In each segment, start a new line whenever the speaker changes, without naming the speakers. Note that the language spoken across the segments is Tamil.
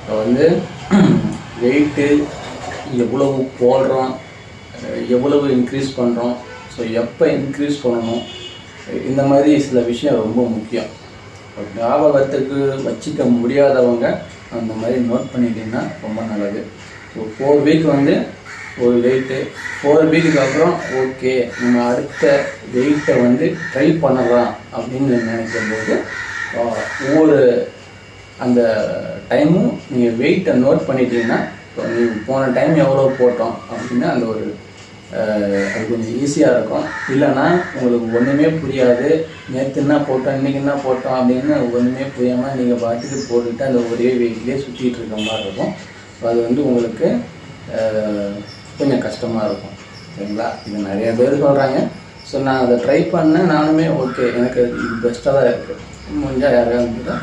இப்போ வந்து வெயிட்டு எவ்வளவு போடுறோம், எவ்வளவு இன்க்ரீஸ் பண்ணுறோம், ஸோ எப்போ இன்க்ரீஸ் பண்ணணும், இந்த மாதிரி சில விஷயம் ரொம்ப முக்கியம். ஞாபகத்துக்கு வச்சுக்க முடியாதவங்க அந்த மாதிரி நோட் பண்ணிட்டீங்கன்னா ரொம்ப நல்லது. ஸோ 4 வீக் வந்து ஒரு வெயிட்டு, 4 வீக்குக்கு அப்புறம் ஓகே நம்ம அடுத்த வெயிட்டை வந்து ட்ரை பண்ணலாம் அப்படின்னு நினைக்கும்போது ஒவ்வொரு அந்த டைமும் நீங்கள் வெயிட்டை நோட் பண்ணிட்டீங்கன்னா இப்போ நீங்கள் போன டைம் எவ்வளோ போட்டோம் அப்படின்னு அந்த ஒரு அது கொஞ்சம் ஈஸியாக இருக்கும். இல்லைன்னா உங்களுக்கு ஒன்றுமே புரியாது, நேற்று என்ன போட்டோம் இன்றைக்கி என்ன போட்டோம் அப்படின்னு ஒன்றுமே புரியாமல் நீங்கள் பாட்டுக்கு போட்டுக்கிட்டு அந்த ஒரே வெயிட்லேயே சுற்றிட்டு இருக்க மாதிரி இருக்கும். அது வந்து உங்களுக்கு கொஞ்சம் கஷ்டமாக இருக்கும். சரிங்களா? இது நிறைய பேர் சொல்கிறாங்க. ஸோ நான் அதை ட்ரை பண்ணேன், நானுமே ஓகே எனக்கு இது பெஸ்ட்டாக தான் இருக்குது. முடிஞ்சால் யாராவது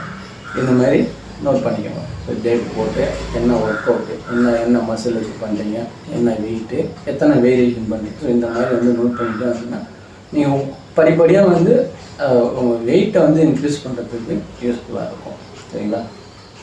இந்த மாதிரி நோட் பண்ணிக்கோங்க. ஸோ டேட் போட்டு என்ன ஒர்க் அவுட்டு, என்ன மசிலுக்கு பண்ணுறீங்க, என்ன வெயிட்டு, எத்தனை வேரியேஷன் பண்ணுறீங்க, ஸோ இந்த மாதிரி வந்து நோட் பண்ணிட்டு வந்தீங்கன்னா நீங்கள் படிப்படியாக வந்து உங்கள் வெயிட்டை வந்து இன்க்ரீஸ் பண்ணுறதுக்கு யூஸ்ஃபுல்லாக இருக்கும். சரிங்களா?